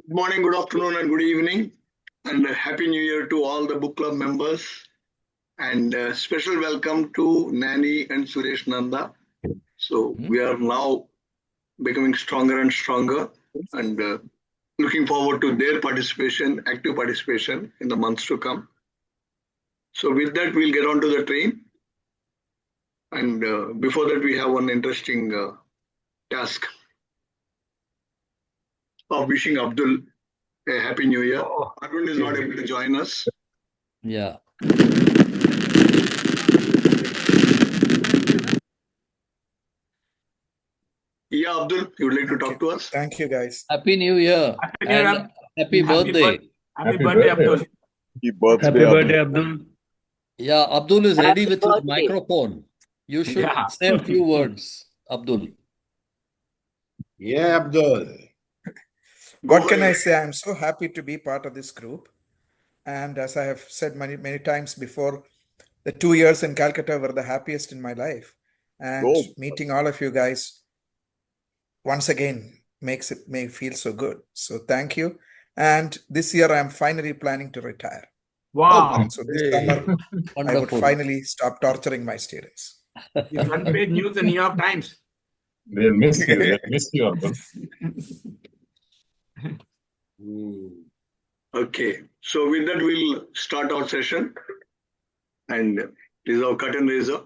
Good morning, good afternoon, and good evening, and a happy new year to all the book club members. And special welcome to Nani and Suresh Nanda. So we are now becoming stronger and stronger, and looking forward to their participation, active participation in the months to come. So with that, we'll get onto the train. And before that, we have one interesting task of wishing Abdul a happy new year. Oh, Arvind is not able to join us. Yeah. Yeah, Abdul, you would like to Thank talk you. to us? Thank you, guys. Happy New Year Happy New Year. and happy birthday. Happy birthday, Abdul. Happy birthday, Happy birthday, Abdul. Abdul. Yeah, Abdul is ready Happy with his birthday. microphone. You should Yeah. say a few words, Abdul. Yeah, Abdul. What can I say? I'm so happy to be part of this group. And as I have said many times before, the 2 years in Calcutta were the happiest in my life. And Go. meeting all of you guys once again makes it feel so good. So thank you. And this year I'm finally planning to retire. Wow. So this summer I would Wonderful. finally stop torturing my students. It's unpaid news in New York Times. They'll miss you. They'll miss you, Abdul. Okay, so with that, we'll start our session. And this is our curtain raiser.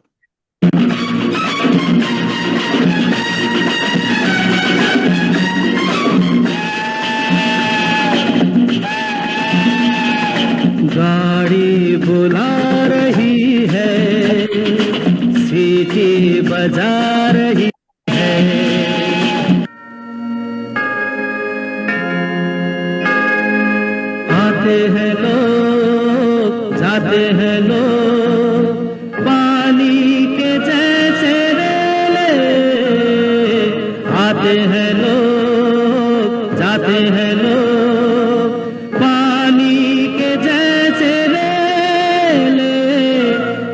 गाड़ी बुला रही है, सीटी बजा रही है। आते हैं लोग, जाते हैं लोग, पानी के जैसे रेले। आते हैं लोग, जाते हैं लोग, पानी के जैसे रेले।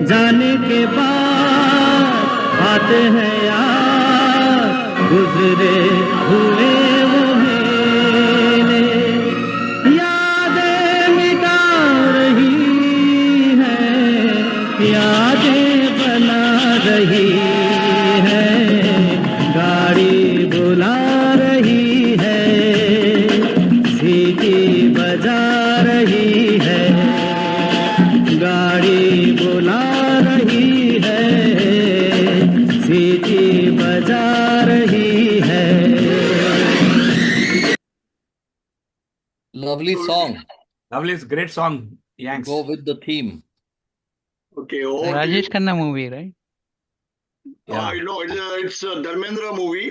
जाने के बाद आते हैं यार, गुजरे हुए वो मेले। यादें मिटा रही हैं, यादें बना रही हैं। गाड़ी बुला रही है, सीटी बजा रही है। गाड़ी बुला रही है, सीटी बजा रही है। Lovely song. Lovely, great song. Yanks. Go with the theme. Okay, over to Rajesh you. Khanna movie, right? Yeah. I know it's a Dharmendra movie,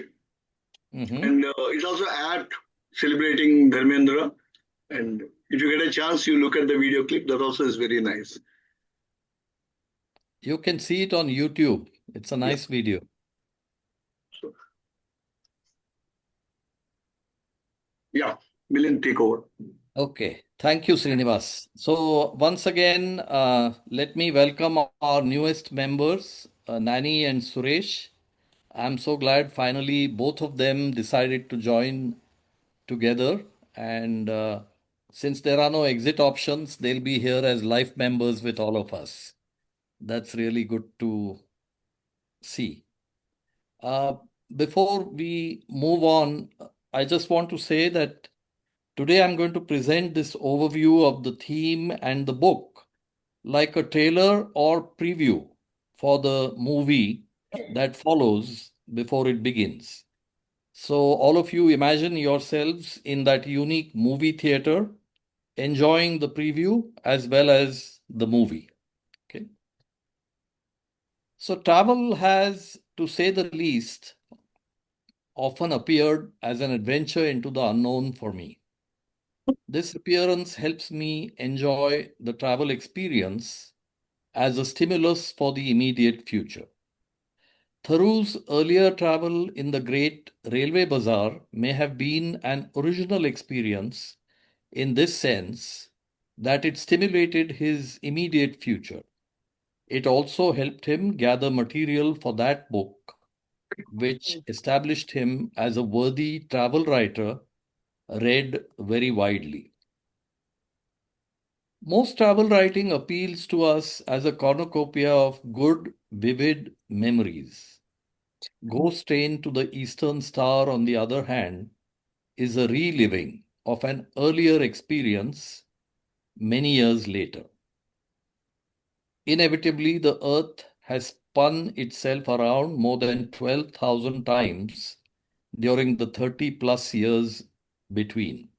Mhm. and it's also apt celebrating Dharmendra. And if you get a chance, you look at the video clip. That also is very nice. You can see it on YouTube. It's a nice video. So, yeah, Milind, take over. Okay, thank you, Srinivas. So once again, let me welcome our newest members, Nani and Suresh. I'm so glad finally both of them decided to join together. And since there are no exit options, they'll be here as life members with all of us. That's really good to see. Before we move on, I just want to say that today I'm going to present this overview of the theme and the book like a trailer or preview for the movie that follows before it begins. So all of you imagine yourselves in that unique movie theater, enjoying the preview as well as the movie. Okay. So travel has, to say the least, often appeared as an adventure into the unknown for me. This appearance helps me enjoy the travel experience as a stimulus for the immediate future. Tharu's earlier travel in the Great Railway Bazaar may have been an original experience in this sense that it stimulated his immediate future. It also helped him gather material for that book, which established him as a worthy travel writer read very widely. Most travel writing appeals to us as a cornucopia of good, vivid memories. Ghost Train to the Eastern Star, on the other hand, is a reliving of an earlier experience many years later. Inevitably, the Earth has spun itself around more than 12,000 times during the 30 plus years between.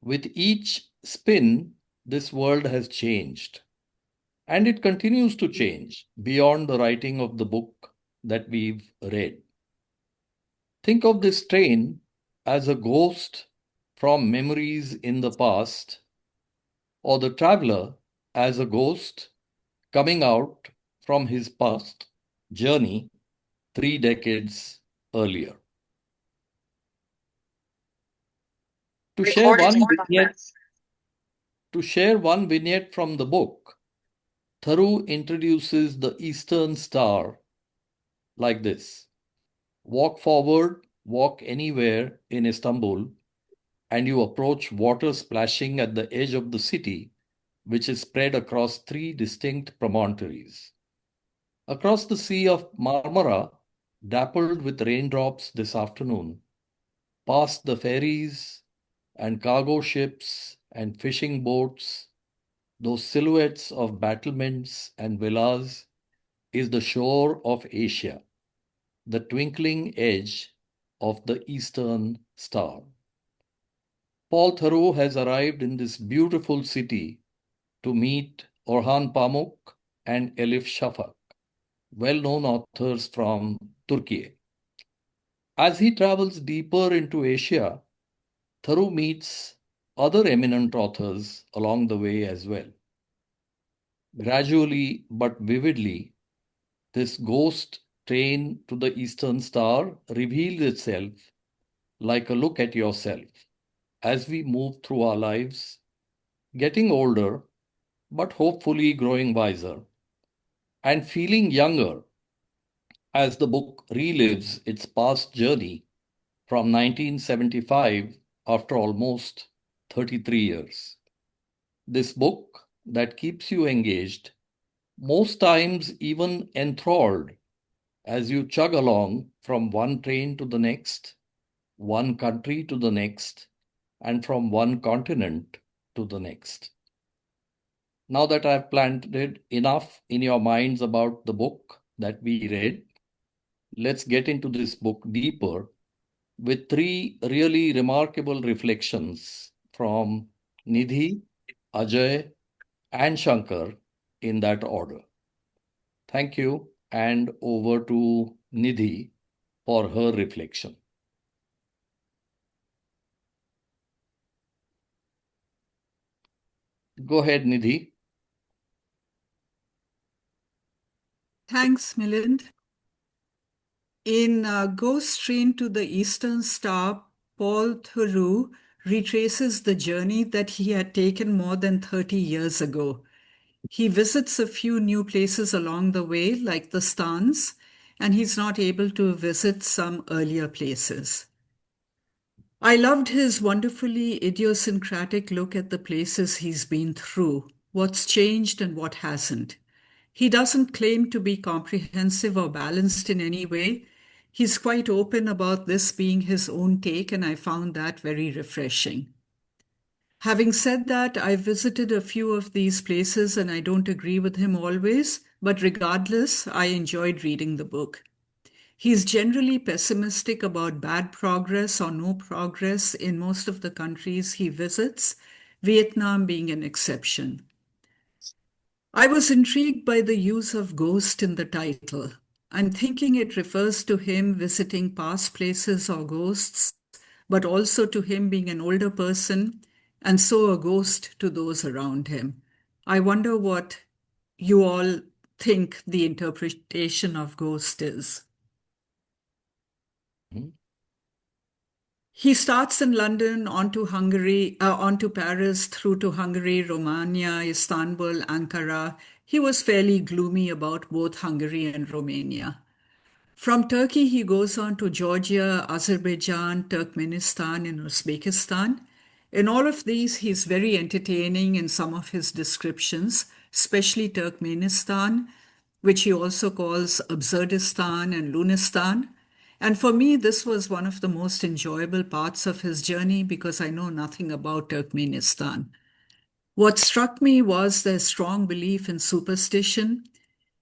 With each spin, this world has changed, and it continues to change beyond the writing of the book that we've read. Think of this train as a ghost from memories in the past, or the traveler as a ghost coming out from his past journey 3 decades earlier. To share one vignette from the book, Tharu introduces the Eastern Star like this: walk forward, walk anywhere in Istanbul, and you approach water splashing at the edge of the city, which is spread across 3 distinct promontories. Across the Sea of Marmara, dappled with raindrops this afternoon, past the ferries and cargo ships and fishing boats, those silhouettes of battlements and villas, is the shore of Asia, the twinkling edge of the Eastern Star. Paul Theroux has arrived in this beautiful city to meet Orhan Pamuk and Elif Shafak, well-known authors from Turkey. As he travels deeper into Asia, Theroux meets other eminent authors along the way as well. Gradually but vividly, this ghost train to the Eastern Star reveals itself like a look at yourself as we move through our lives, getting older, but hopefully growing wiser, and feeling younger as the book relives its past journey from 1975 after almost 33 years. This book that keeps you engaged, most times even enthralled, as you chug along from one train to the next, one country to the next, and from one continent to the next. Now that I've planted enough in your minds about the book that we read, let's get into this book deeper with 3 really remarkable reflections from Nidhi, Ajay, and Shankar in that order. Thank you, and over to Nidhi for her reflection. Go ahead, Nidhi. Thanks, Milind. In Ghost Train to the Eastern Star, Paul Theroux retraces the journey that he had taken more than 30 years ago. He visits a few new places along the way, like the Stans, and he's not able to visit some earlier places. I loved his wonderfully idiosyncratic look at the places he's been through, what's changed and what hasn't. He doesn't claim to be comprehensive or balanced in any way. He's quite open about this being his own take, and I found that very refreshing. Having said that, I visited a few of these places and I don't agree with him always, but regardless, I enjoyed reading the book. He's generally pessimistic about bad progress or no progress in most of the countries he visits, Vietnam being an exception. I was intrigued by the use of ghost in the title. I'm thinking it refers to him visiting past places or ghosts, but also to him being an older person and so a ghost to those around him. I wonder what you all think the interpretation of ghost is. He starts in London, onto Paris, through to Hungary, Romania, Istanbul, Ankara. He was fairly gloomy about both Hungary and Romania. From Turkey, he goes on to Georgia, Azerbaijan, Turkmenistan, and Uzbekistan. In all of these, he's very entertaining in some of his descriptions, especially Turkmenistan, which he also calls Absurdistan and Lunistan. And for me, this was one of the most enjoyable parts of his journey because I know nothing about Turkmenistan. What struck me was their strong belief in superstition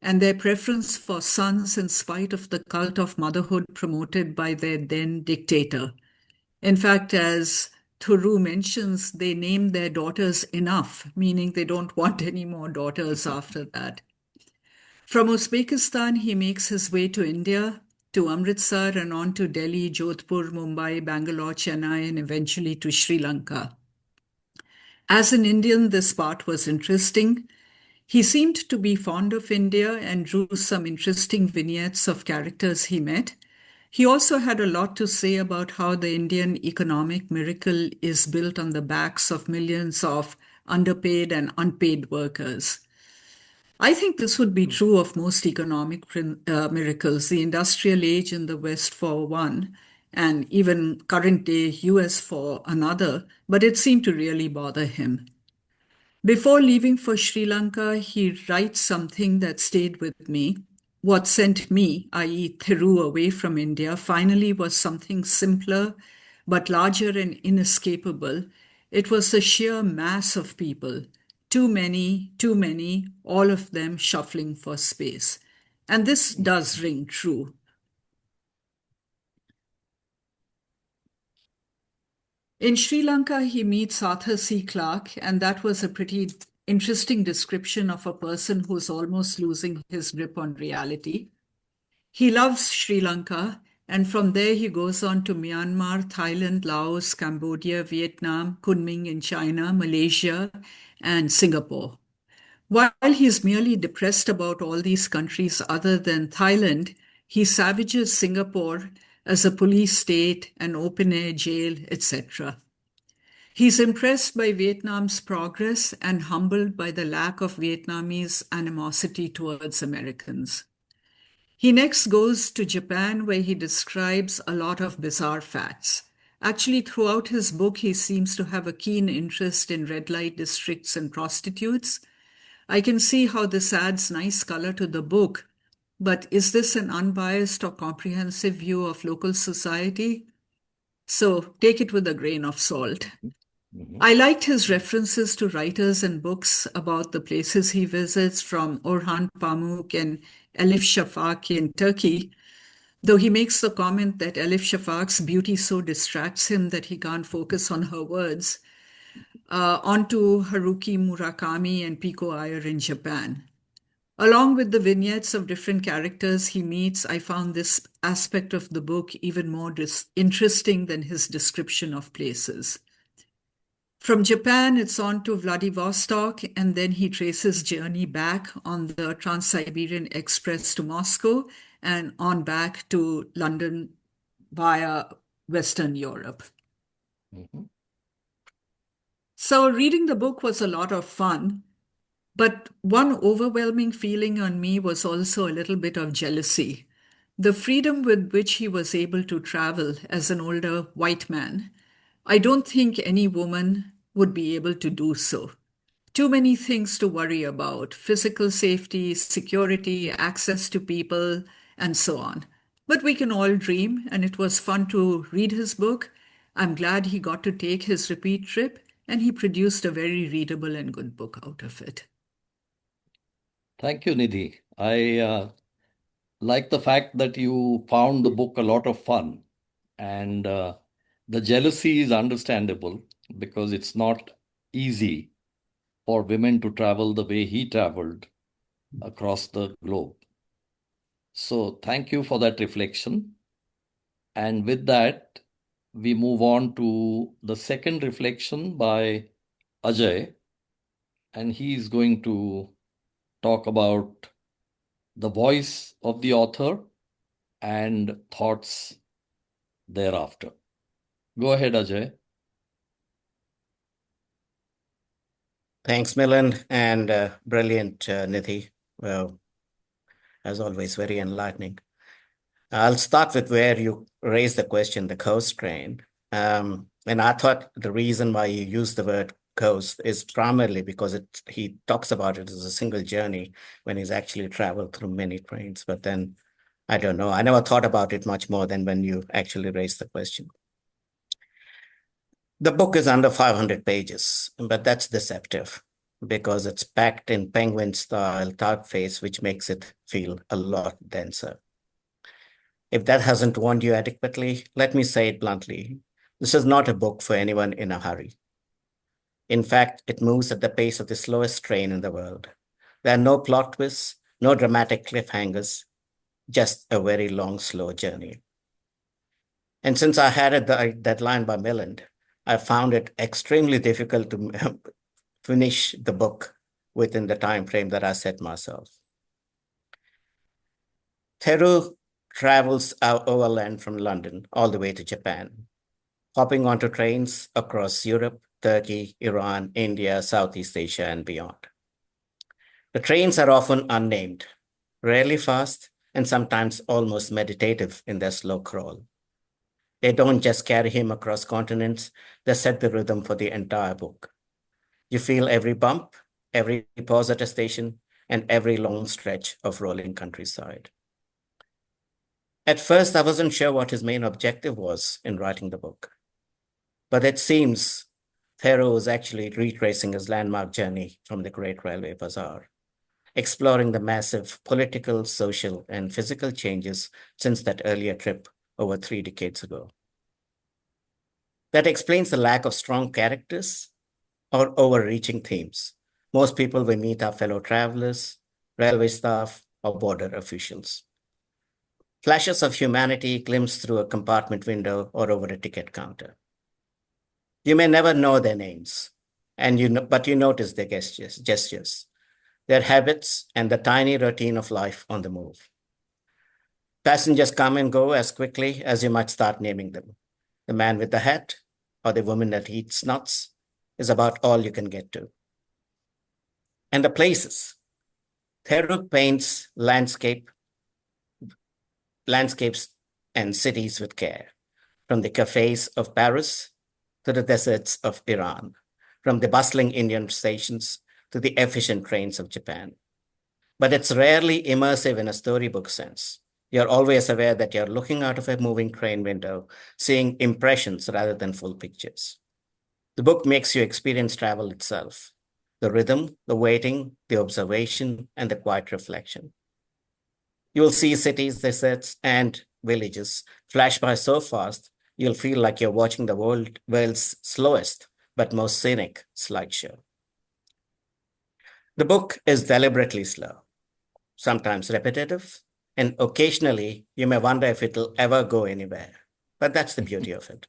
and their preference for sons in spite of the cult of motherhood promoted by their then dictator. In fact, as Thuru mentions, they named their daughters Enough, meaning they don't want any more daughters after that. From Uzbekistan, he makes his way to India, to Amritsar, and on to Delhi, Jodhpur, Mumbai, Bangalore, Chennai, and eventually to Sri Lanka. As an Indian, this part was interesting. He seemed to be fond of India and drew some interesting vignettes of characters he met. He also had a lot to say about how the Indian economic miracle is built on the backs of millions of underpaid and unpaid workers. I think this would be true of most economic miracles, the industrial age in the West for one, and even current day US for another, but it seemed to really bother him. Before leaving for Sri Lanka, he writes something that stayed with me. What sent me, i.e., Thiru, away from India, finally was something simpler but larger and inescapable. It was the sheer mass of people. Too many, all of them shuffling for space. And this does ring true. In Sri Lanka, he meets Arthur C. Clarke, and that was a pretty interesting description of a person who's almost losing his grip on reality. He loves Sri Lanka, and from there he goes on to Myanmar, Thailand, Laos, Cambodia, Vietnam, Kunming in China, Malaysia, and Singapore. While he's merely depressed about all these countries other than Thailand, he savages Singapore as a police state, an open-air jail, etc. He's impressed by Vietnam's progress and humbled by the lack of Vietnamese animosity towards Americans. He next goes to Japan, where he describes a lot of bizarre facts. Actually, throughout his book, he seems to have a keen interest in red light districts and prostitutes. I can see how this adds nice color to the book, but is this an unbiased or comprehensive view of local society? So take it with a grain of salt. I liked his references to writers and books about the places he visits, from Orhan Pamuk and Elif Shafak in Turkey, though he makes the comment that Elif Shafak's beauty so distracts him that he can't focus on her words, onto Haruki Murakami and Pico Iyer in Japan. Along with the vignettes of different characters he meets, I found this aspect of the book even more interesting than his description of places. From Japan, it's on to Vladivostok, and then he traces journey back on the Trans-Siberian Express to Moscow and on back to London via Western Europe. So reading the book was a lot of fun, but one overwhelming feeling on me was also a little bit of jealousy. The freedom with which he was able to travel as an older white man, I don't think any woman would be able to do so. Too many things to worry about: physical safety, security, access to people, and so on. But we can all dream, and it was fun to read his book. I'm glad he got to take his repeat trip, and he produced a very readable and good book out of it. Thank you, Nidhi. I like the fact that you found the book a lot of fun, and the jealousy is understandable because it's not easy for women to travel the way he traveled across the globe. So thank you for that reflection. And with that, we move on to the second reflection by Ajay, and he is going to talk about the voice of the author and thoughts thereafter. Go ahead, Ajay. Thanks, Milind, and brilliant, Nidhi. Well, as always, very enlightening. I'll start with where you raised the question, the ghost train. And I thought the reason why you use the word ghost is primarily because he talks about it as a single journey when he's actually traveled through many trains. But then, I don't know. I never thought about it much more than when you actually raised the question. The book is under 500 pages, but that's deceptive because it's packed in penguin-style typeface, which makes it feel a lot denser. If that hasn't warned you adequately, let me say it bluntly. This is not a book for anyone in a hurry. In fact, it moves at the pace of the slowest train in the world. There are no plot twists, no dramatic cliffhangers, just a very long, slow journey. And since I had a deadline by Milland, I found it extremely difficult to finish the book within the time frame that I set myself. Theroux travels overland from London all the way to Japan, hopping onto trains across Europe, Turkey, Iran, India, Southeast Asia, and beyond. The trains are often unnamed, rarely fast, and sometimes almost meditative in their slow crawl. They don't just carry him across continents, they set the rhythm for the entire book. You feel every bump, every pause at a station, and every long stretch of rolling countryside. At first, I wasn't sure what his main objective was in writing the book. But it seems Theroux was actually retracing his landmark journey from the Great Railway Bazaar, exploring the massive political, social, and physical changes since that earlier trip over 3 decades ago. That explains the lack of strong characters or overreaching themes. Most people we meet are fellow travelers, railway staff, or border officials. Flashes of humanity glimpsed through a compartment window or over a ticket counter. You may never know their names, but you notice their gestures, their habits, and the tiny routine of life on the move. Passengers come and go as quickly as you might start naming them. The man with the hat or the woman that eats nuts is about all you can get to. And the places. Theroux paints landscapes and cities with care, from the cafes of Paris to the deserts of Iran, from the bustling Indian stations to the efficient trains of Japan. But it's rarely immersive in a storybook sense. You're always aware that you're looking out of a moving train window, seeing impressions rather than full pictures. The book makes you experience travel itself, the rhythm, the waiting, the observation, and the quiet reflection. You will see cities, deserts, and villages flash by so fast, you'll feel like you're watching the world's slowest but most scenic slideshow. The book is deliberately slow, sometimes repetitive, and occasionally you may wonder if it'll ever go anywhere. But that's the beauty of it.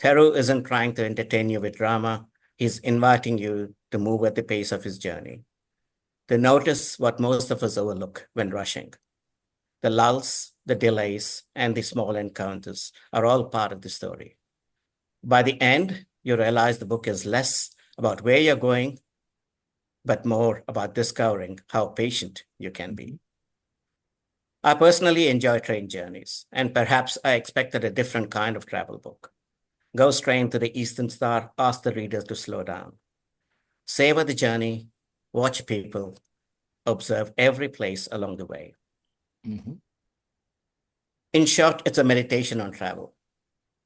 Theroux isn't trying to entertain you with drama. He's inviting you to move at the pace of his journey, to notice what most of us overlook when rushing. The lulls, the delays, and the small encounters are all part of the story. By the end, you realize the book is less about where you're going, but more about discovering how patient you can be. I personally enjoy train journeys, and perhaps I expected a different kind of travel book. Ghost Train to the Eastern Star asks the reader to slow down, savor the journey, watch people, observe every place along the way. Mhm. In short, it's a meditation on travel,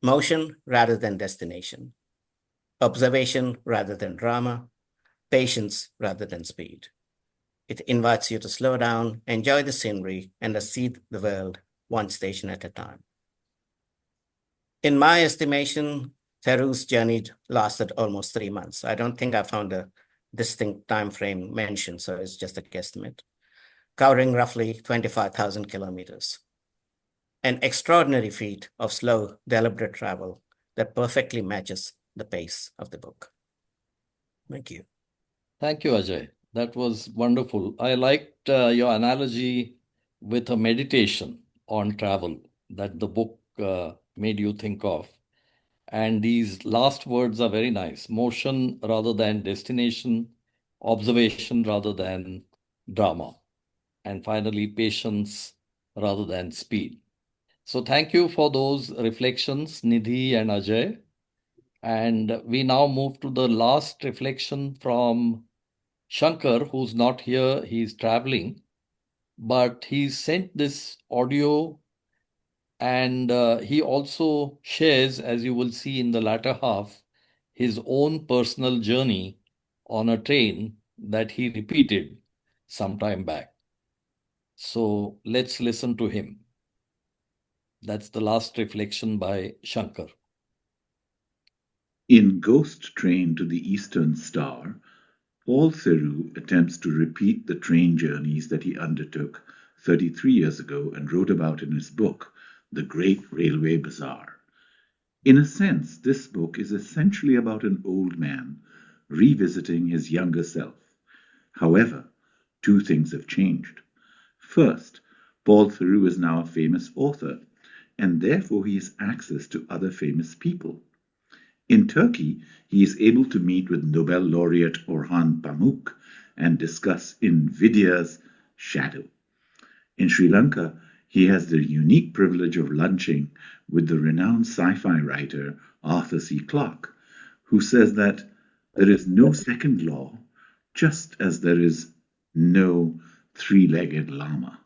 motion rather than destination, observation rather than drama, patience rather than speed. It invites you to slow down, enjoy the scenery, and to see the world one station at a time. In my estimation, Theroux's journey lasted almost 3 months. I don't think I found a distinct time frame mentioned, so it's just a guesstimate, covering roughly 25,000 kilometers. An extraordinary feat of slow, deliberate travel that perfectly matches the pace of the book. Thank you. Thank you, Ajay. That was wonderful. I liked your analogy with a meditation on travel that the book made you think of. And these last words are very nice. Motion rather than destination, observation rather than drama, and finally, patience rather than speed. So thank you for those reflections, Nidhi and Ajay. And we now move to the last reflection from Shankar, who's not here, he's traveling, but he sent this audio and he also shares, as you will see in the latter half, his own personal journey on a train that he repeated some time back. So let's listen to him. That's the last reflection by Shankar. In Ghost Train to the Eastern Star, Paul Theroux attempts to repeat the train journeys that he undertook 33 years ago and wrote about in his book, The Great Railway Bazaar. In a sense, this book is essentially about an old man revisiting his younger self. However, two things have changed. First, Paul Theroux is now a famous author, and therefore he has access to other famous people. In Turkey, he is able to meet with Nobel laureate Orhan Pamuk and discuss Nvidia's shadow. In Sri Lanka, he has the unique privilege of lunching with the renowned sci-fi writer Arthur C. Clarke, who says that there is no second law, just as there is no three-legged llama.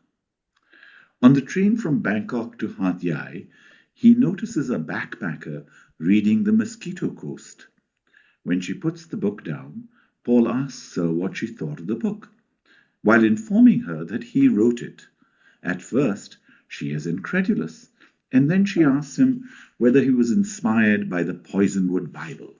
On the train from Bangkok to Hat Yai, he notices a backpacker reading The Mosquito Coast. When she puts the book down, Paul asks her what she thought of the book, while informing her that he wrote it. At first, she is incredulous, and then she asks him whether he was inspired by the Poisonwood Bible.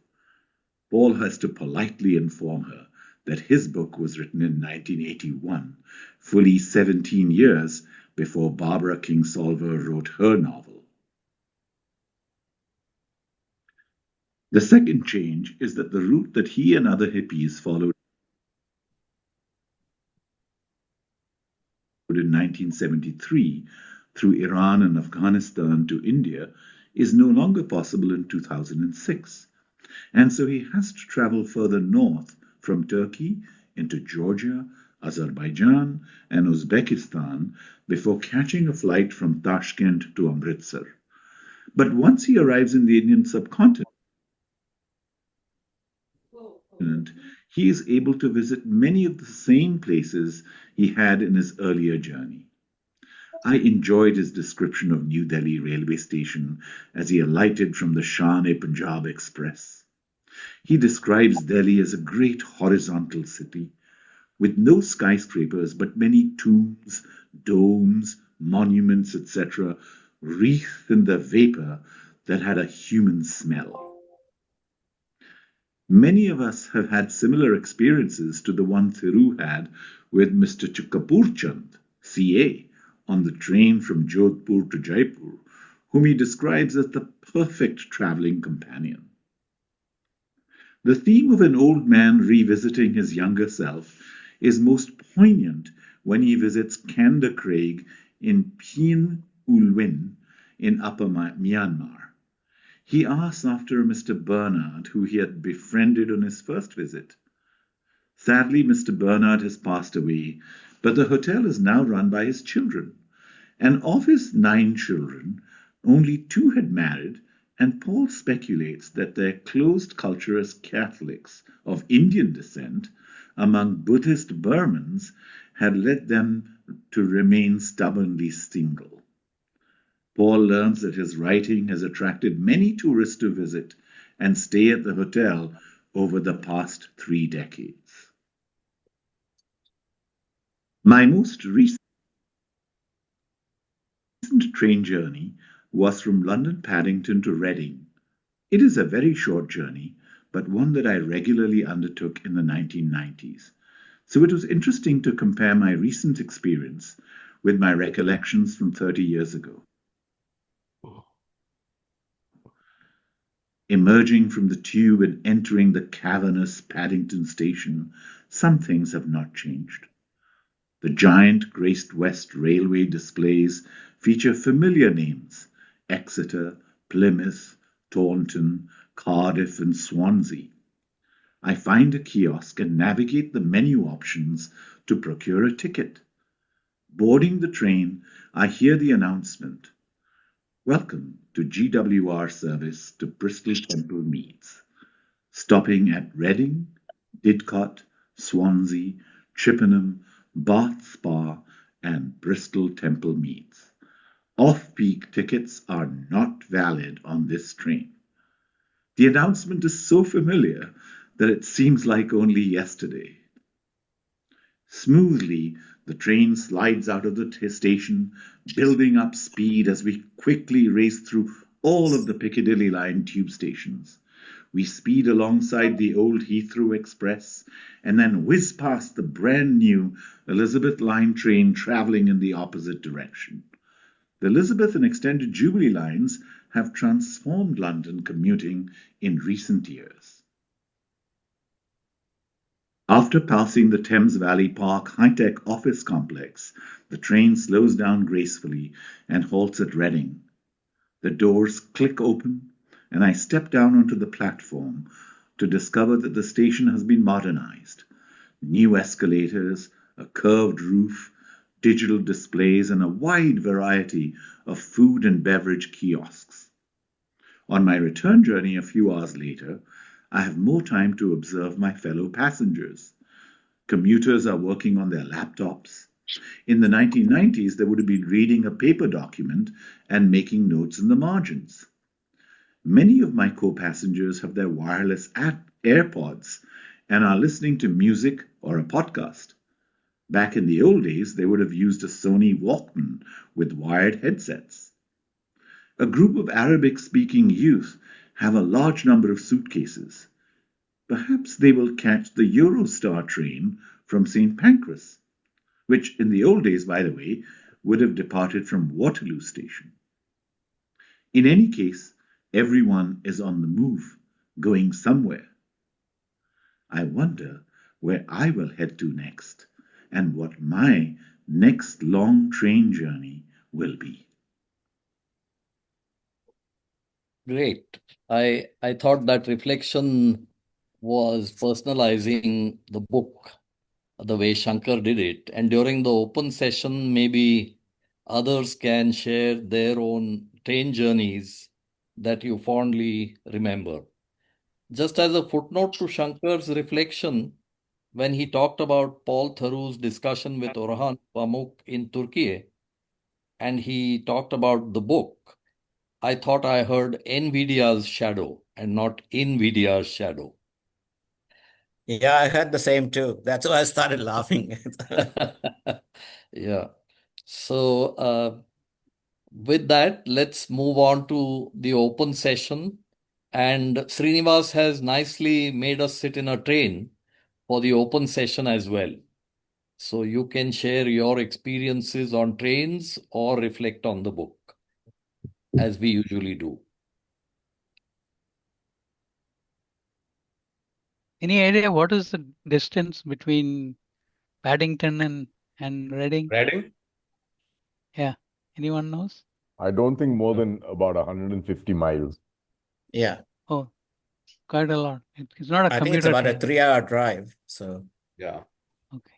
Paul has to politely inform her that his book was written in 1981, fully 17 years before Barbara Kingsolver wrote her novel. The second change is that the route that he and other hippies followed in 1973 through Iran and Afghanistan to India is no longer possible in 2006. And so he has to travel further north from Turkey into Georgia, Azerbaijan, and Uzbekistan before catching a flight from Tashkent to Amritsar. But once he arrives in the Indian subcontinent, he is able to visit many of the same places he had in his earlier journey. I enjoyed his description of New Delhi railway station as he alighted from the Shah-e-Punjab Express. He describes Delhi as a great horizontal city with no skyscrapers but many tombs, domes, monuments, etc., wreathed in the vapor that had a human smell. Many of us have had similar experiences to the one Theroux had with Mr. Kapurchand, CA, on the train from Jodhpur to Jaipur, whom he describes as the perfect traveling companion. The theme of an old man revisiting his younger self is most poignant when he visits Kanda Craig in Pien Ulwin in Upper Myanmar. He asks after a Mr. Bernard, who he had befriended on his first visit. Sadly, Mr. Bernard has passed away, but the hotel is now run by his children. And of his 9 children, only 2 had married, and Paul speculates that their closed culture as Catholics of Indian descent among Buddhist Burmans had led them to remain stubbornly single. Paul learns that his writing has attracted many tourists to visit and stay at the hotel over the past 3 decades. My most recent train journey was from London Paddington to Reading. It is a very short journey, but one that I regularly undertook in the 1990s. So it was interesting to compare my recent experience with my recollections from 30 years ago. Emerging from the tube and entering the cavernous Paddington station, some things have not changed. The giant Great West Railway displays feature familiar names: Exeter, Plymouth, Taunton, Cardiff, and Swansea. I find a kiosk and navigate the menu options to procure a ticket. Boarding the train, I hear the announcement: Welcome to GWR service to Bristol Temple Meads, stopping at Reading, Didcot, Swansea, Chippenham, Bath Spa, and Bristol Temple Meads. Off-peak tickets are not valid on this train. The announcement is so familiar that it seems like only yesterday. Smoothly, the train slides out of the station, building up speed as we quickly race through all of the Piccadilly line tube stations. We speed alongside the old Heathrow Express and then whiz past the brand new Elizabeth line train traveling in the opposite direction. The Elizabeth and Extended Jubilee lines have transformed London commuting in recent years. After passing the Thames Valley Park high-tech office complex, the train slows down gracefully and halts at Reading. The doors click open, and I step down onto the platform to discover that the station has been modernized. New escalators, a curved roof, digital displays, and a wide variety of food and beverage kiosks. On my return journey a few hours later, I have more time to observe my fellow passengers. Commuters are working on their laptops. In the 1990s, they would have been reading a paper document and making notes in the margins. Many of my co-passengers have their wireless AirPods and are listening to music or a podcast. Back in the old days, they would have used a Sony Walkman with wired headsets. A group of Arabic-speaking youth have a large number of suitcases. Perhaps they will catch the Eurostar train from St. Pancras, which in the old days, by the way, would have departed from Waterloo Station. In any case, everyone is on the move, going somewhere. I wonder where I will head to next and what my next long train journey will be. Great. I thought that reflection was personalizing the book the way Shankar did it. And during the open session, maybe others can share their own train journeys that you fondly remember. Just as a footnote to Shankar's reflection, when he talked about Paul Theroux's discussion with Orhan Pamuk in Turkey, and he talked about the book, I thought I heard NVIDIA's shadow and not InVIDIA's shadow. Yeah, I heard the same too. That's why I started laughing. Yeah. So with that, let's move on to the open session. And Srinivas has nicely made us sit in a train for the open session as well. So you can share your experiences on trains or reflect on the book, as we usually do. Any idea what is the distance between Paddington and Reading? Reading? Yeah. Anyone knows? I don't think more than about 150 miles. Yeah. Oh, quite a lot. It's not a I think it's commuter about a train. 3-hour drive. So Yeah. Okay.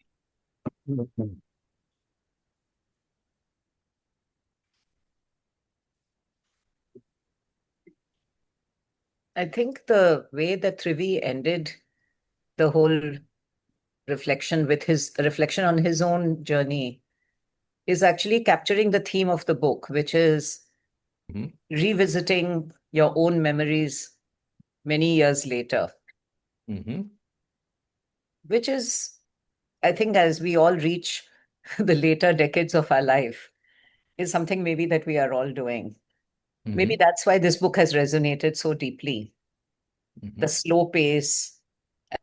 I think the way that Trivi ended the whole reflection with his reflection on his own journey is actually capturing the theme of the book, which is revisiting your own memories many years later. Which is, I think, as we all reach the later decades of our life, is something maybe that we are all doing. Maybe that's why this book has resonated so deeply. The slow pace,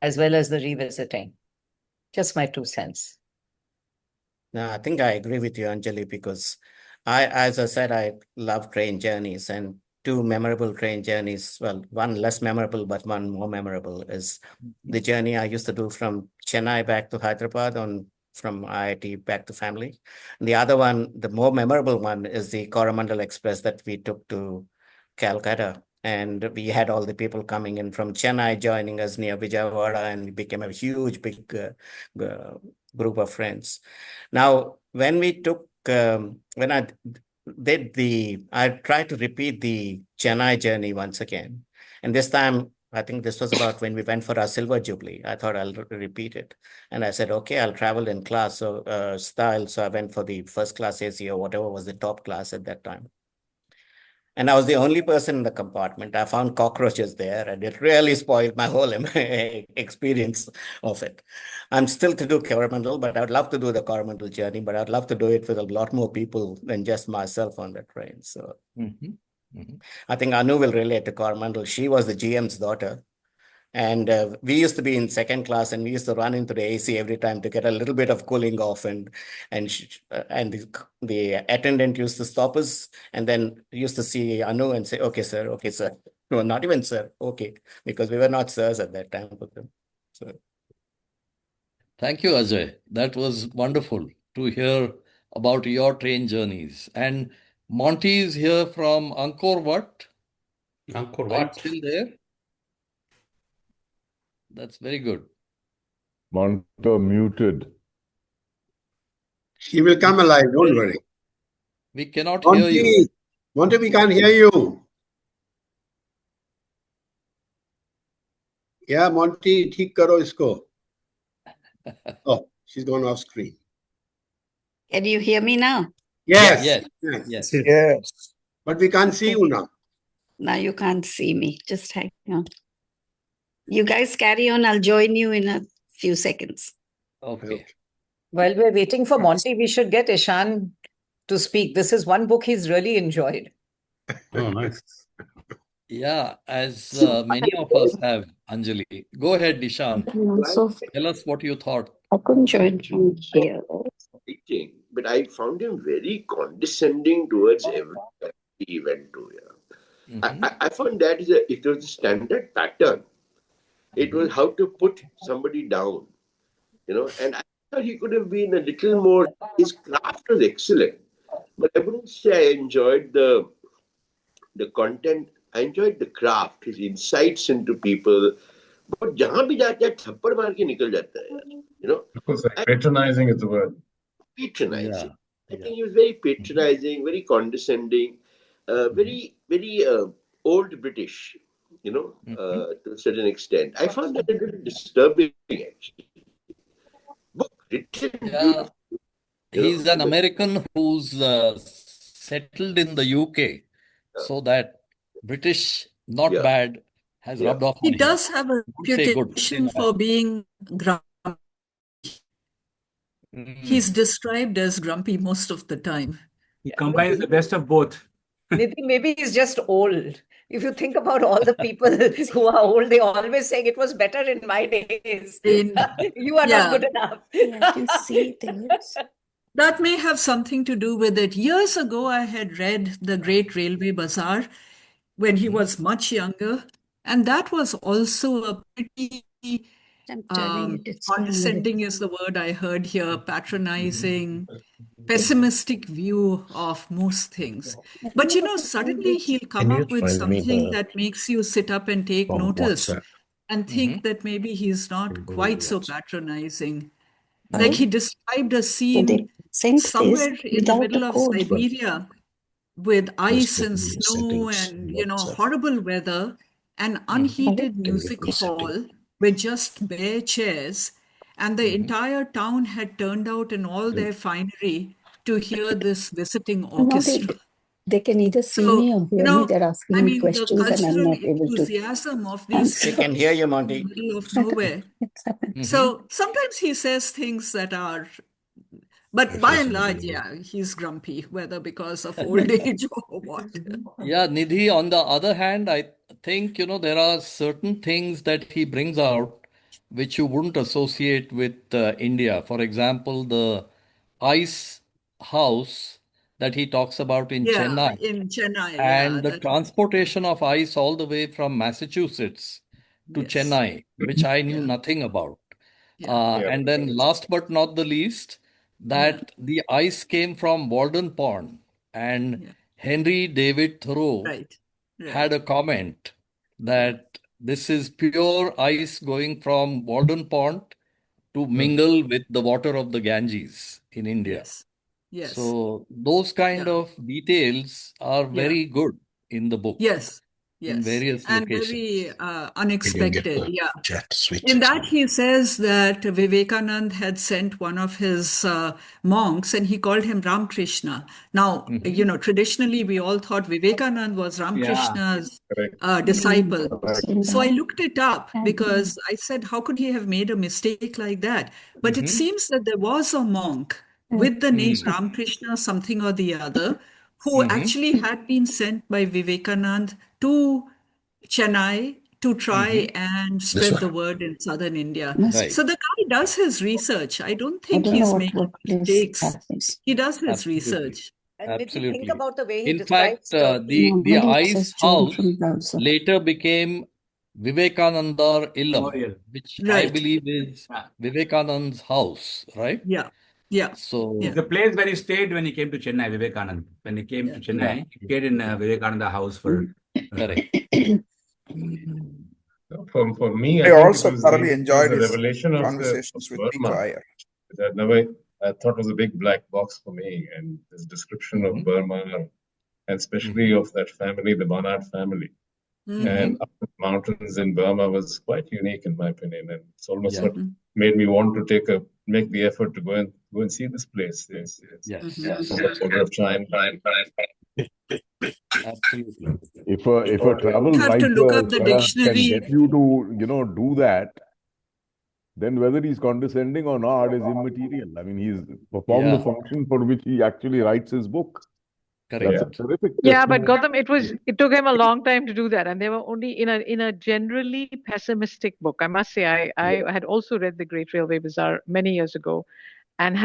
as well as the revisiting. Just my 2 cents. no, I think I agree with you, Anjali, because as I said, I love train journeys, and 2 memorable train journeys. Well, one less memorable, but one more memorable is the journey I used to do from Chennai back to Hyderabad from IIT back to family. And the other one, the more memorable one, is the Coromandel Express that we took to Calcutta. And we had all the people coming in from Chennai joining us near Vijayawada, and it became a huge, big group of friends. Now, when we took, when I I tried to repeat the Chennai journey once again. And this time, I think this was about when we went for our silver jubilee. I thought I'll repeat it. And I said, okay, I'll travel in class style. So I went for the first class AC or whatever was the top class at that time. And I was the only person in the compartment. I found cockroaches there, and it really spoiled my whole experience of it. I'm still to do Coromandel, but I'd love to do the Coromandel journey, but I'd love to do it with a lot more people than just myself on the train. So I think Anu will relate to Coromandel. She was the GM's daughter. And we used to be in second class, and we used to run into the AC every time to get a little bit of cooling off. And the attendant used to stop us, and then used to see Anu and say, "Okay, sir. Okay, sir." No, not even sir. Okay, because we were not sirs at that time for them. So Thank you, Ajay. That was wonderful to hear about your train journeys. And Monty is here from Angkor Wat. Angkor Are you Wat. still there? That's very good. Monitor muted. She will come alive, don't worry. We cannot hear you. Monty, Monty, we can't hear you. Yeah, Monty, ठीक करो इसको. Oh, she's gone off screen. Can you hear me now? Yes. Yes. Yes. But we can't see you now. Now you can't see me. Just hang on. You guys carry on. I'll join you in a few seconds. Okay. While we're waiting for Monty, we should get Ishan to speak. This is one book he's really enjoyed. Oh, nice. Yeah, as many of us have, Anjali. Go ahead, Ishan. So Tell us what you thought. I couldn't join from here. Teaching, but I found him very condescending towards everyone he went to. Yeah. I found that it was a standard pattern. It was how to put somebody down, and I thought he could have been a little more, his craft was excellent, but I wouldn't say I enjoyed the content. I enjoyed the craft, his insights into people. But जहाँ भी जाता है थप्पड़ मार के निकल जाता है यार, Because patronizing is the word. Patronizing. I think he was very patronizing, very condescending, very, very old British, to a certain extent. I found that a little disturbing, actually. Book written. Yeah. He's an American who's settled in the UK, so that British, not bad, has rubbed off on He him. does have a Say good, reputation say for bad. being grumpy. He's described as grumpy most of the time. He combines the best of both. Maybe he's just old. If you think about all the people who are old, they always say it was better in my days. You are not good enough. I can see things. That may have something to do with it. Years ago, I had read The Great Railway Bazaar when he was much younger, and that was also a pretty condescending is the word I heard here, patronizing, pessimistic view of most things. But suddenly he'll come up with something that makes you sit up and take notice and think that maybe he's not quite so patronizing. Like he described a scene somewhere in the middle of Siberia with ice and snow and horrible weather, an unheated music hall with just bare chairs, and the entire town had turned out in all their finery to hear this visiting orchestra. They can either see me or hear me. They're asking me questions the and I'm cultural not able to. enthusiasm of these we can hear you, Monty. in the middle of nowhere. So sometimes he says things that are, but by and large, he's grumpy, whether because of old age or what. Yeah, Nidhi, on the other hand, I think, there are certain things that he brings out which you wouldn't associate with India. For example, the ice house that he talks about in Chennai. In Chennai, and the transportation of ice all the way from Massachusetts to Chennai, which I knew nothing about. And then last but not the least, that the ice came from Walden Pond, and Henry David Thoreau had a comment that this is pure ice going from Walden Pond to mingle with the water of the Ganges in India. Yes. So those kind Yeah. of details are Yeah. very good in the book, Yes. in Yes. various And locations. very unexpected. Yeah. In that, he says that Vivekanand had sent one of his monks and he called him Ramakrishna. Now, you know, traditionally we all thought Vivekanand was Ramakrishna's disciple. So I looked it up because I said, how could he have made a mistake like that? But it seems that there was a monk with the name Ramakrishna something or the other who actually had been sent by Vivekanand to Chennai to try and spread the word in southern India. Right. So the guy does his research. I don't think don't know he's what making workplace mistakes. that is. He does his Absolutely. research. And Nidhi, think Absolutely. about the way he In describes fact, Turkey. the Nobody Ice says Joel House from browser. later became Vivekananda Illam, Memorial. which I Right. believe is Yeah. Vivekanand's house, right? Yeah. Yeah. So, Yeah. It's the place where he stayed when he came to Chennai, Vivekanand. When he came to yeah, Chennai, he stayed in Vivekananda house for. correct. For me, I I think also it thoroughly was enjoyed a his revelation of conversations with P. Burma, Iyer. which I thought was a big black box for me, and his description of Burma, and especially of that family, the Barnard family, and up the mountains in Burma was quite unique in my opinion, and it's almost Yeah. what made me want to make the effort to go and see this place. Yes. On the border of China. Absolutely. If a travel You have to look up the writer can dictionary. get you to, do that, then whether he's condescending or not is immaterial. I mean, he's performed the Yeah. function for which he actually writes his book. That's Correct. a terrific Yeah, but testimony. Gautam, it took him a long time to do that, and they were only in a generally pessimistic book. I must say, I had also read The Great Railway Bazaar many years ago, and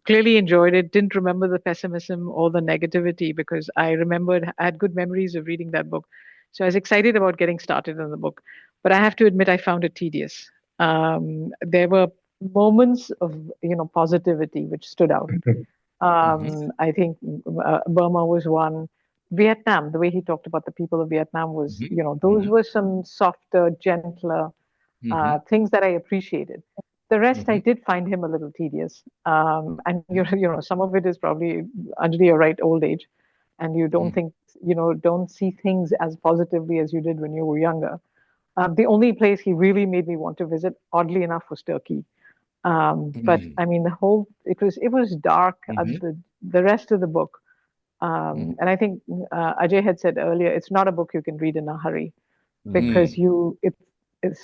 clearly enjoyed it. Didn't remember the pessimism or the negativity because I had good memories of reading that book. So I was excited about getting started on the book, but I have to admit I found it tedious. There were moments of positivity which stood out. I think Burma was one. Vietnam, the way he talked about the people of Vietnam was, those were some softer, gentler things that I appreciated. The rest, I did find him a little tedious. And some of it is probably under your right old age, and you don't think, don't see things as positively as you did when you were younger. The only place he really made me want to visit, oddly enough, was Turkey. But I mean, it was dark. The rest of the book, and I think Ajay had said earlier, it's not a book you can read in a hurry because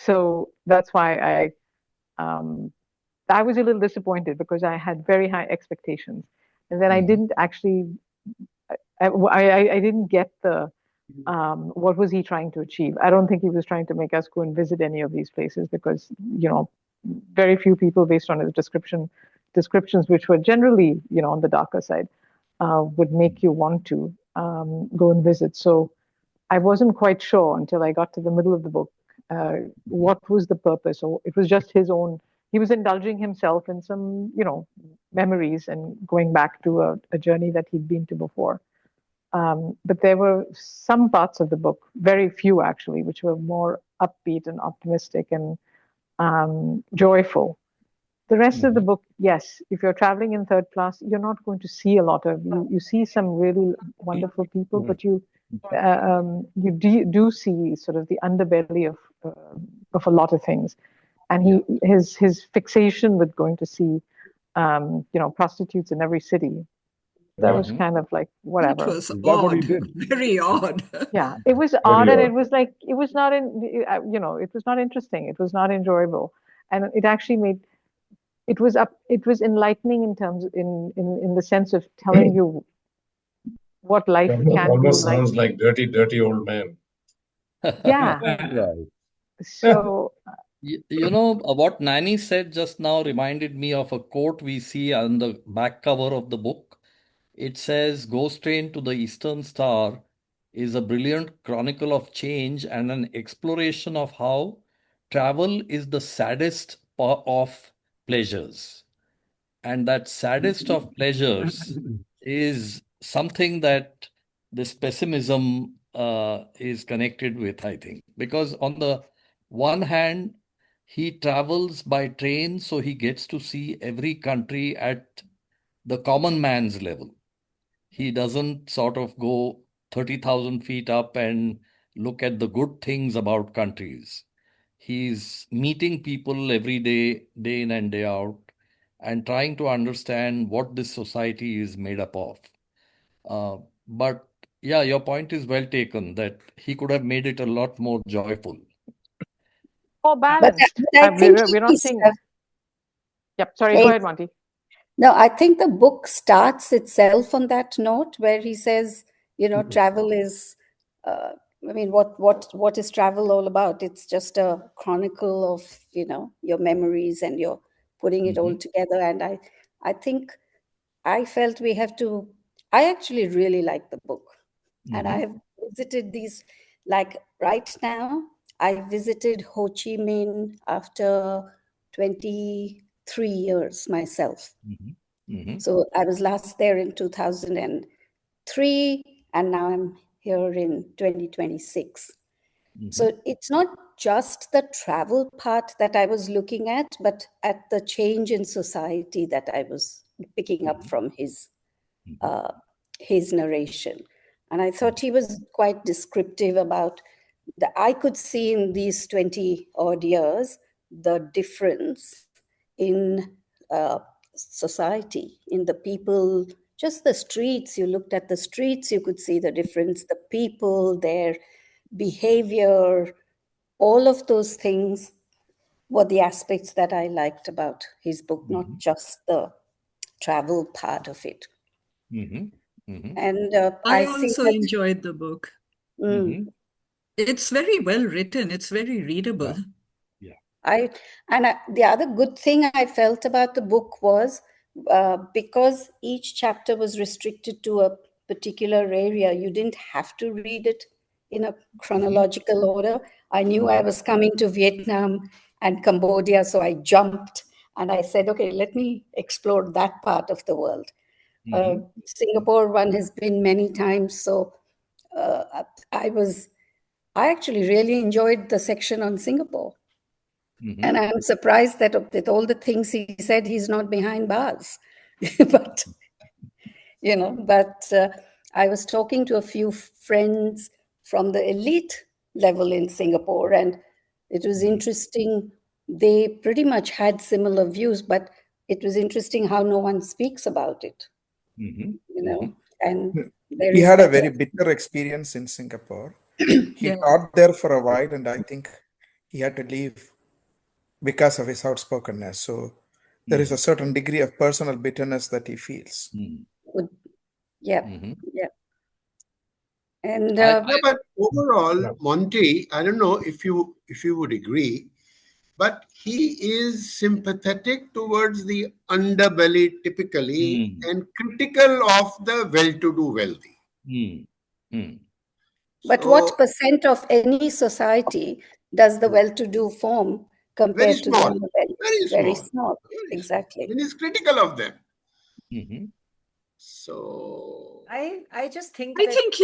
so that's why I was a little disappointed because I had very high expectations, and then I didn't actually, I didn't get the what was he trying to achieve. I don't think he was trying to make us go and visit any of these places because very few people, based on his descriptions, which were generally, on the darker side, would make you want to go and visit. So I wasn't quite sure until I got to the middle of the book what was the purpose, or it was just his own. He was indulging himself in some, memories and going back to a journey that he'd been to before. But there were some parts of the book, very few actually, which were more upbeat and optimistic and joyful. The rest of the book, yes, if you're traveling in third class, you're not going to see a lot of you see some really wonderful people, but you do see sort of the underbelly of a lot of things. And his fixation with going to see prostitutes in every city, that was kind of like whatever. It was odd, very odd. Yeah, it was odd, and it was like it was not it was not interesting. It was not enjoyable, and it actually it was enlightening in terms in the sense of telling you what life can be Almost like. sounds like dirty old man. Yeah. So. What Nani said just now reminded me of a quote we see on the back cover of the book. It says, "Ghost Train to the Eastern Star is a brilliant chronicle of change and an exploration of how travel is the saddest of pleasures." And that saddest of pleasures is something that this pessimism is connected with, I think. Because on the one hand, he travels by train, so he gets to see every country at the common man's level. He doesn't sort of go 30,000 feet up and look at the good things about countries. He's meeting people every day, day in and day out, and trying to understand what this society is made up of. But yeah, your point is well taken that he could have made it a lot more joyful. More balanced. I think We're not he's, saying. Yep. Sorry. Hey. Go ahead, Monty. No, I think the book starts itself on that note where he says, you know, travel is, I mean, what is travel all about? It's just a chronicle of, you know, your memories, and you're putting it all together. And I think I felt we have to, I actually really like the book. And I have visited these, like right now, I visited Ho Chi Minh after 23 years myself. So I was last there in 2003, and now I'm here in 2026. So it's not just the travel part that I was looking at, but at the change in society that I was picking up from his narration. And I thought he was quite descriptive about I could see in these 20 odd years the difference in society, in the people, just the streets. You looked at the streets, you could see the difference, the people, their behavior, all of those things were the aspects that I liked about his book, not just the travel part of it. And I think also that- enjoyed the book. It's very well written. It's very readable. The other good thing I felt about the book was because each chapter was restricted to a particular area, you didn't have to read it in a chronological order. I knew I was coming to Vietnam and Cambodia, so I jumped and I said, okay, let me explore that part of the world. Singapore one has been many times, so I actually really enjoyed the section on Singapore. And I'm surprised that with all the things he said, he's not behind bars. But, you know, I was talking to a few friends from the elite level in Singapore, and it was interesting. They pretty much had similar views, but it was interesting how no one speaks about it. You know, and he had a very bitter experience in Singapore. He taught there for a while, and I think he had to leave because of his outspokenness. So there is a certain degree of personal bitterness that he feels. Yeah. And but overall, Monty, I don't know if you would agree, but he is sympathetic towards the underbelly typically and critical of the well-to-do wealthy. But what percent of any society does the well-to-do form compared to the underbelly? Very small. Exactly. And he's critical of them. So I just think I think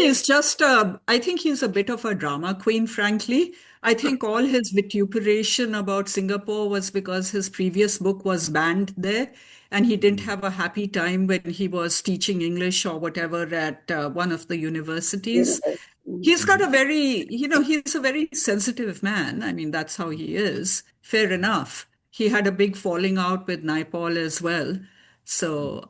he's a bit of a drama queen, frankly. I think all his vituperation about Singapore was because his previous book was banned there, and he didn't have a happy time when he was teaching English or whatever at one of the universities. He's got a very, he's a very sensitive man. I mean, that's how he is. Fair enough. He had a big falling out with Naipaul as well. So,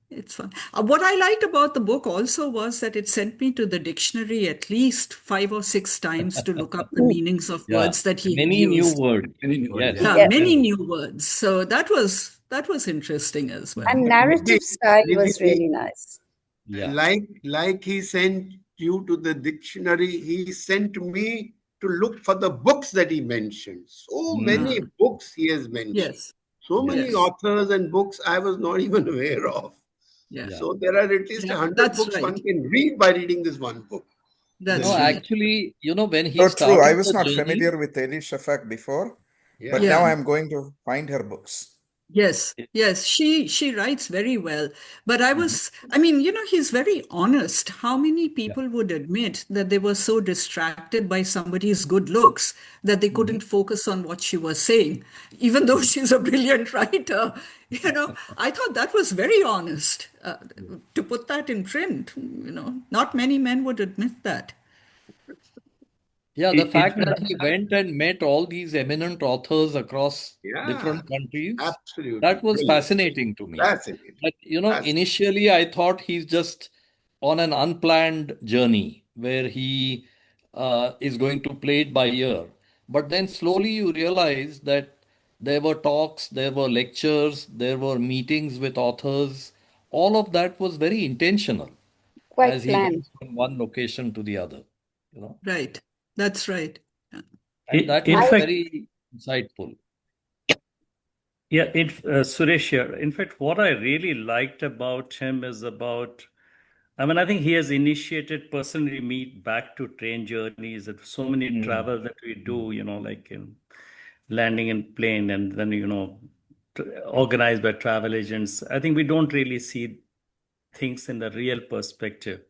it's fun. What I liked about the book also was that it sent me to the dictionary at least 5 or 6 times to look up the meanings of words that he many used. new words. Many new words. So that was interesting as well. And narrative style was really nice. Like he sent you to the dictionary, he sent me to look for the books that he mentioned. So many books he has mentioned. So many authors and books I was not even aware of. So there are at least 100 books one can read by reading this one book. Actually, when he So started true. I was the not journey, familiar with Elise Shafak before, but now I'm going to find her books. Yes, yes, she writes very well. But I mean, he's very honest. How many people would admit that they were so distracted by somebody's good looks that they couldn't focus on what she was saying, even though she's a brilliant writer? I thought that was very honest to put that in print. Not many men would admit that. Yeah, the fact that he went and met all these eminent authors across different countries, absolutely. that was Brilliant. fascinating to me. Fascinating. But, initially I thought he's just on an unplanned journey where he is going to play it by ear. But then slowly you realize that there were talks, there were lectures, there were meetings with authors. All of that was very intentional as he went from one location to the other. Right. That's right. And that was very insightful. Yeah, Suresh here. In fact, what I really liked about him is I think he has initiated personally me back to train journeys, that so many travel that we do, like landing in plane and then, organized by travel agents. I think we don't really see things in the real perspective.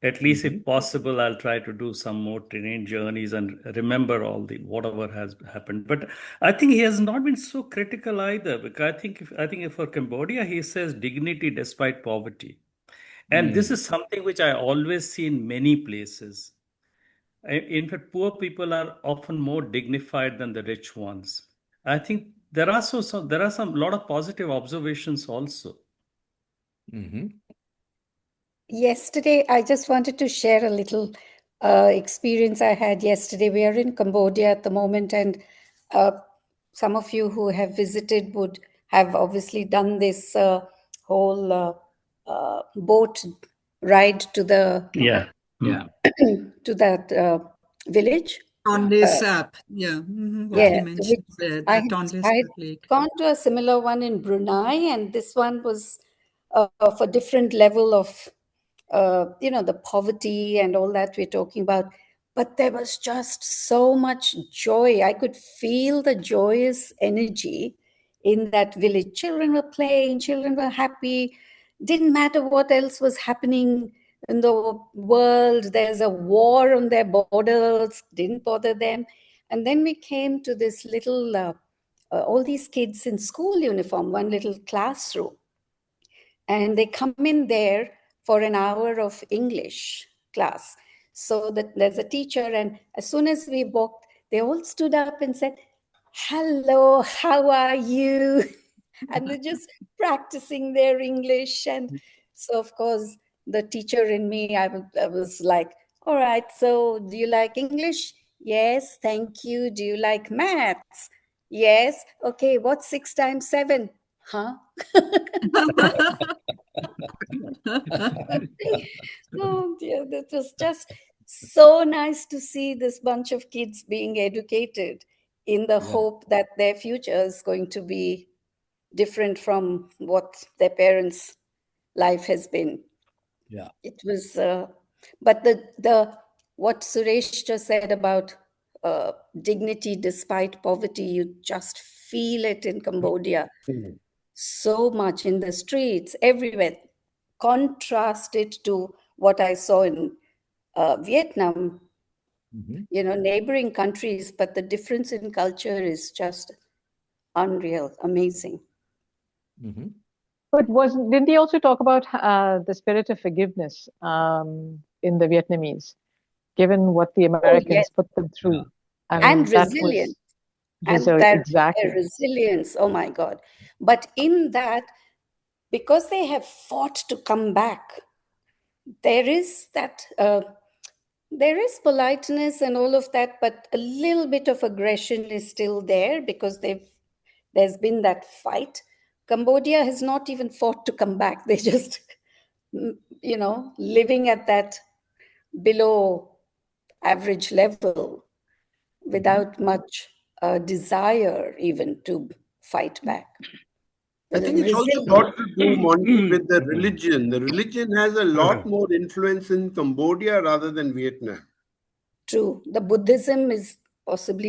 At least if possible, I'll try to do some more train journeys and remember whatever has happened. But I think he has not been so critical either, because I think for Cambodia, he says dignity despite poverty. And this is something which I always see in many places. In fact, poor people are often more dignified than the rich ones. I think there are some lot of positive observations also. Yesterday, I just wanted to share a little experience I had yesterday. We are in Cambodia at the moment, and some of you who have visited would have obviously done this whole boat ride to the to that village. Tonle Sap, what he mentioned there, I Tonle had Sap Lake. gone to a similar one in Brunei, and this one was of a different level of the poverty and all that we're talking about. But there was just so much joy. I could feel the joyous energy in that village. Children were playing, children were happy. Didn't matter what else was happening in the world. There's a war on their borders, didn't bother them. And then we came to this little, all these kids in school uniform, one little classroom. And they come in there for an hour of English class. So that there's a teacher, and as soon as we walked, they all stood up and said, "Hello, how are you?" And they're just practicing their English. And so, of course, the teacher in me, I was like, "All right, so do you like English?" "Yes, thank you." "Do you like maths?" "Yes." "Okay, what's 6 times 7? Huh? Oh dear, that was just so nice to see this bunch of kids being educated in the hope that their future is going to be different from what their parents' life has been. Yeah, it was. But the what Suresh just said about dignity despite poverty, you just feel it in Cambodia. So much in the streets, everywhere. Contrast it to what I saw in Vietnam, neighboring countries, but the difference in culture is just unreal, amazing. But didn't he also talk about the spirit of forgiveness in the Vietnamese, given what the Americans put them through? And resilience. Exactly. Resilience, oh my God. But in that, because they have fought to come back, there is that, there is politeness and all of that, but a little bit of aggression is still there because there's been that fight. Cambodia has not even fought to come back. They just, living at that below average level without much desire even to fight back. I think it's also got to do, Monty, with the religion. The religion has a lot more influence in Cambodia rather than Vietnam. True. The Buddhism is possibly